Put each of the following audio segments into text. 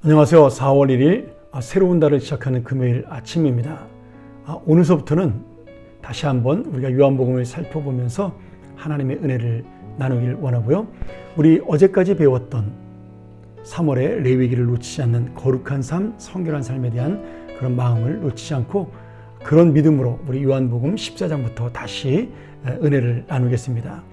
안녕하세요. 4월 1일 새로운 달을 시작하는 금요일 아침입니다. 오늘서부터는 다시 한번 우리가 요한복음을 살펴보면서 하나님의 은혜를 나누길 원하고요. 우리 어제까지 배웠던 3월의 레위기를 놓치지 않는 거룩한 삶, 성결한 삶에 대한 그런 마음을 놓치지 않고 그런 믿음으로 우리 요한복음 14장부터 다시 은혜를 나누겠습니다.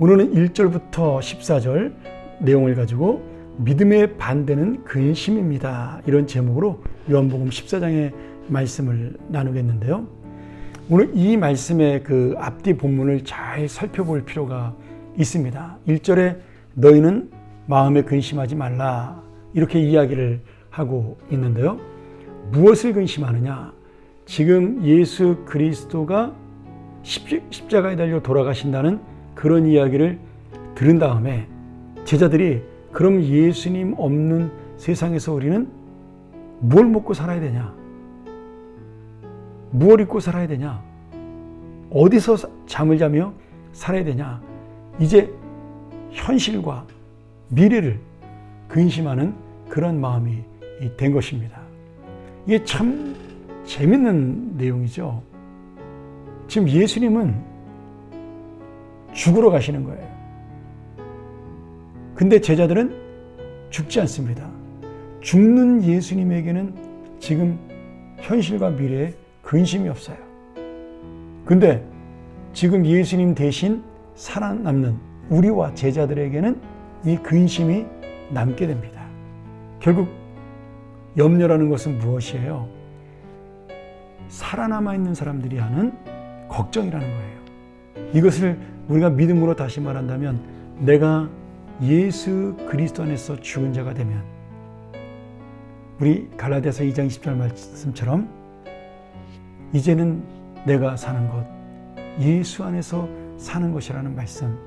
오늘은 1절부터 14절 내용을 가지고 믿음의 반대는 근심입니다. 이런 제목으로 요한복음 14장의 말씀을 나누겠는데요. 오늘 이 말씀의 그 앞뒤 본문을 잘 살펴볼 필요가 있습니다. 1절에 너희는 마음에 근심하지 말라 이렇게 이야기를 하고 있는데요. 무엇을 근심하느냐? 지금 예수 그리스도가 십자가에 달려 돌아가신다는 그런 이야기를 들은 다음에 제자들이 그럼 예수님 없는 세상에서 우리는 뭘 먹고 살아야 되냐? 무엇 입고 살아야 되냐? 어디서 잠을 자며 살아야 되냐? 이제 현실과 미래를 근심하는 그런 마음이 된 것입니다. 이게 참 재밌는 내용이죠. 지금 예수님은 죽으러 가시는 거예요. 근데 제자들은 죽지 않습니다. 죽는 예수님에게는 지금 현실과 미래에 근심이 없어요. 근데 지금 예수님 대신 살아남는 우리와 제자들에게는 이 근심이 남게 됩니다. 결국 염려라는 것은 무엇이에요? 살아남아 있는 사람들이 하는 걱정이라는 거예요. 이것을 우리가 믿음으로 다시 말한다면 내가 예수 그리스도 안에서 죽은 자가 되면 우리 갈라디아서 2장 20절 말씀처럼 이제는 내가 사는 것 예수 안에서 사는 것이라는 말씀,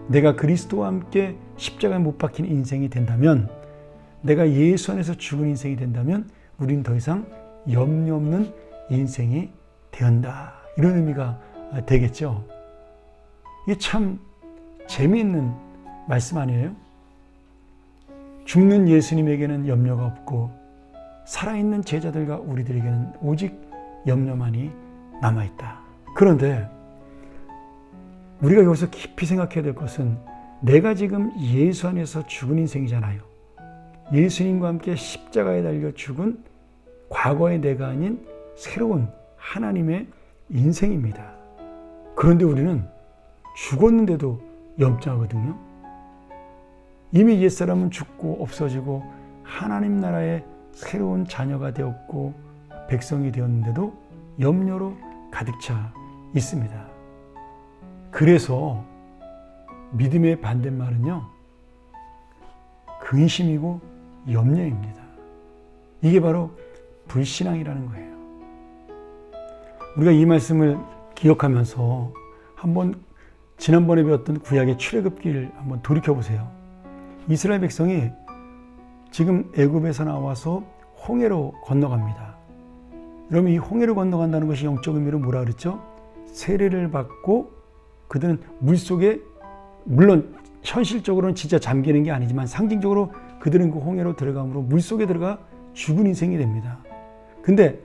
내가 그리스도와 함께 십자가에 못 박힌 인생이 된다면, 내가 예수 안에서 죽은 인생이 된다면 우리는 더 이상 염려 없는 인생이 되었다, 이런 의미가 되겠죠. 이게 참 재미있는 말씀 아니에요? 죽는 예수님에게는 염려가 없고 살아있는 제자들과 우리들에게는 오직 염려만이 남아있다. 그런데 우리가 여기서 깊이 생각해야 될 것은 내가 지금 예수 안에서 죽은 인생이잖아요. 예수님과 함께 십자가에 달려 죽은 과거의 내가 아닌 새로운 하나님의 인생입니다. 그런데 우리는 죽었는데도 염려하거든요. 이미 옛사람은 죽고 없어지고 하나님 나라의 새로운 자녀가 되었고 백성이 되었는데도 염려로 가득 차 있습니다. 그래서 믿음의 반대말은요, 근심이고 염려입니다. 이게 바로 불신앙이라는 거예요. 우리가 이 말씀을 기억하면서 한번 지난번에 배웠던 구약의 출애굽기를 한번 돌이켜보세요. 이스라엘 백성이 지금 애굽에서 나와서 홍해로 건너갑니다. 그러면 이 홍해로 건너간다는 것이 영적 의미로 뭐라 그랬죠? 세례를 받고 그들은 물속에, 물론 현실적으로는 진짜 잠기는 게 아니지만 상징적으로 그들은 그 홍해로 들어감으로 물속에 들어가 죽은 인생이 됩니다. 근데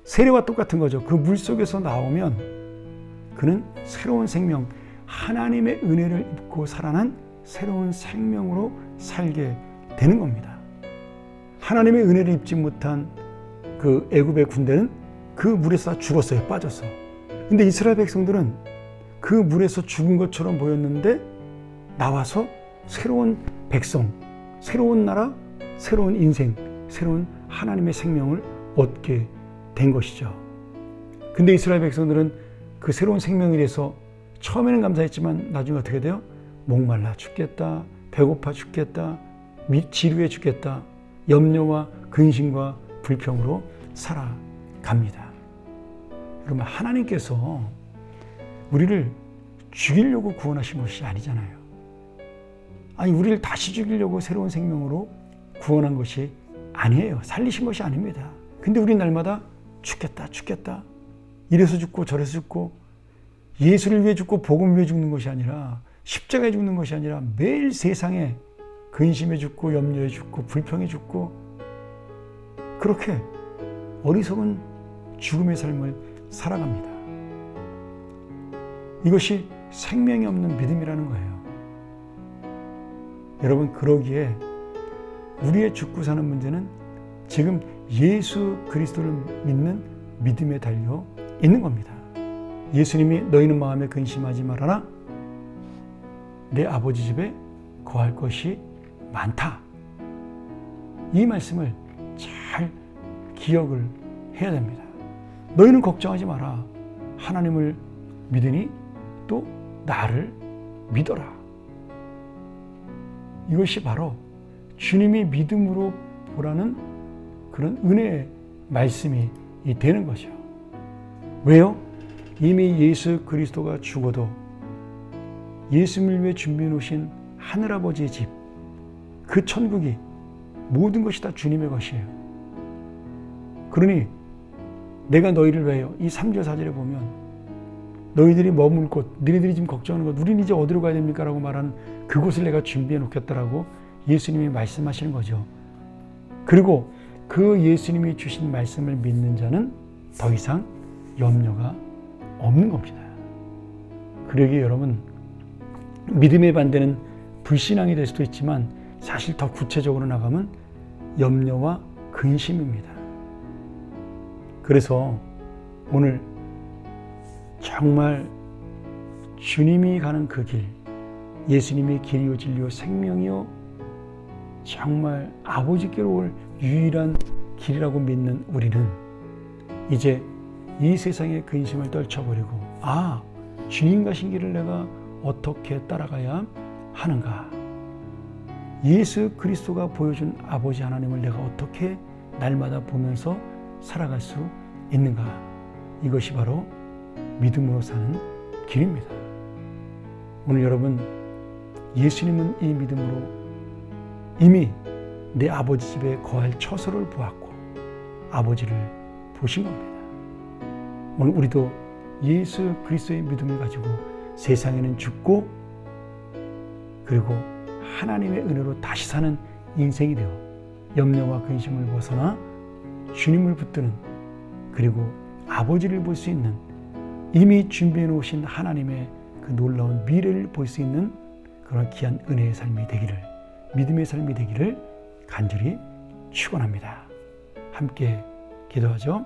세례와 똑같은 거죠. 그 물속에서 나오면 그는 새로운 생명, 하나님의 은혜를 입고 살아난 새로운 생명으로 살게 되는 겁니다. 하나님의 은혜를 입지 못한 그 애굽의 군대는 그 물에서 다 죽었어요. 빠져서. 근데 이스라엘 백성들은 그 물에서 죽은 것처럼 보였는데 나와서 새로운 백성, 새로운 나라, 새로운 인생, 새로운 하나님의 생명을 얻게 된 것이죠. 근데 이스라엘 백성들은 그 새로운 생명에 대해서 처음에는 감사했지만 나중에 어떻게 돼요? 목말라 죽겠다, 배고파 죽겠다, 지루해 죽겠다, 염려와 근심과 불평으로 살아갑니다. 그러면 하나님께서 우리를 죽이려고 구원하신 것이 아니잖아요. 아니, 우리를 다시 죽이려고 새로운 생명으로 구원한 것이 아니에요. 살리신 것이 아닙니다. 근데 우리 날마다 죽겠다, 이래서 죽고 저래서 죽고, 예수를 위해 죽고 복음을 위해 죽는 것이 아니라, 십자가에 죽는 것이 아니라 매일 세상에 근심해 죽고 염려해 죽고 불평해 죽고 그렇게 어리석은 죽음의 삶을 살아갑니다. 이것이 생명이 없는 믿음이라는 거예요. 여러분, 그러기에 우리의 죽고 사는 문제는 지금 예수 그리스도를 믿는 믿음에 달려 있는 겁니다. 예수님이 너희는 마음에 근심하지 말아라. 내 아버지 집에 거할 것이 많다. 이 말씀을 잘 기억을 해야 됩니다. 너희는 걱정하지 마라. 하나님을 믿으니 또 나를 믿어라. 이것이 바로 주님이 믿음으로 보라는 그런 은혜의 말씀이 되는 거죠. 왜요? 이미 예수 그리스도가 죽어도 예수님을 위해 준비해 놓으신 하늘아버지의 집, 그 천국이 모든 것이 다 주님의 것이에요. 그러니 내가 너희를 위하여 이 3절 4절에 보면 너희들이 머물 곳, 너희들이 지금 걱정하는 것, 우리는 이제 어디로 가야 됩니까? 라고 말하는 그곳을 내가 준비해 놓겠다라고 예수님이 말씀하시는 거죠. 그리고 그 예수님이 주신 말씀을 믿는 자는 더 이상 염려가 없는 겁니다. 그러기에 여러분, 믿음의 반대는 불신앙이 될 수도 있지만 사실 더 구체적으로 나가면 염려와 근심입니다. 그래서 오늘 정말 주님이 가는 그 길, 예수님이 길이요 진리요 생명이요 정말 아버지께로 올 유일한 길이라고 믿는 우리는 이제 이 세상의 근심을 떨쳐버리고, 아, 주님 가신 길을 내가 어떻게 따라가야 하는가? 예수 그리스도가 보여준 아버지 하나님을 내가 어떻게 날마다 보면서 살아갈 수 있는가? 이것이 바로 믿음으로 사는 길입니다. 오늘 여러분, 예수님은 이 믿음으로 이미 내 아버지 집에 거할 처소를 보았고 아버지를 보신 겁니다. 오늘 우리도 예수 그리스도의 믿음을 가지고 세상에는 죽고 그리고 하나님의 은혜로 다시 사는 인생이 되어 염려와 근심을 벗어나 주님을 붙드는, 그리고 아버지를 볼 수 있는, 이미 준비해 놓으신 하나님의 그 놀라운 미래를 볼 수 있는 그런 귀한 은혜의 삶이 되기를, 믿음의 삶이 되기를 간절히 축원합니다. 함께 기도하죠.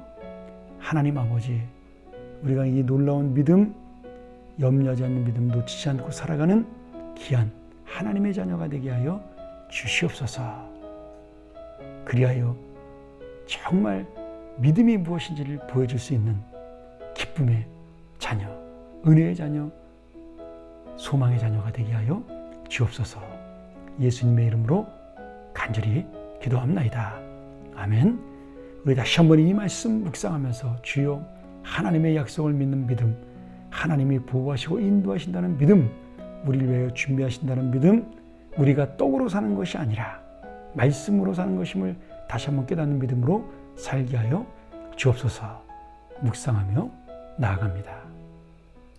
하나님 아버지, 우리가 이 놀라운 믿음, 염려하지 않는 믿음 놓치지 않고 살아가는 귀한 하나님의 자녀가 되게 하여 주시옵소서. 그리하여 정말 믿음이 무엇인지를 보여줄 수 있는 기쁨의 자녀, 은혜의 자녀, 소망의 자녀가 되게 하여 주옵소서. 예수님의 이름으로 간절히 기도합나이다. 아멘. 우리 다시 한번 이 말씀 묵상하면서 주여 하나님의 약속을 믿는 믿음, 하나님이 보호하시고 인도하신다는 믿음, 우리를 위하여 준비하신다는 믿음, 우리가 떡으로 사는 것이 아니라 말씀으로 사는 것임을 다시 한번 깨닫는 믿음으로 살게 하여 주옵소서. 묵상하며 나아갑니다.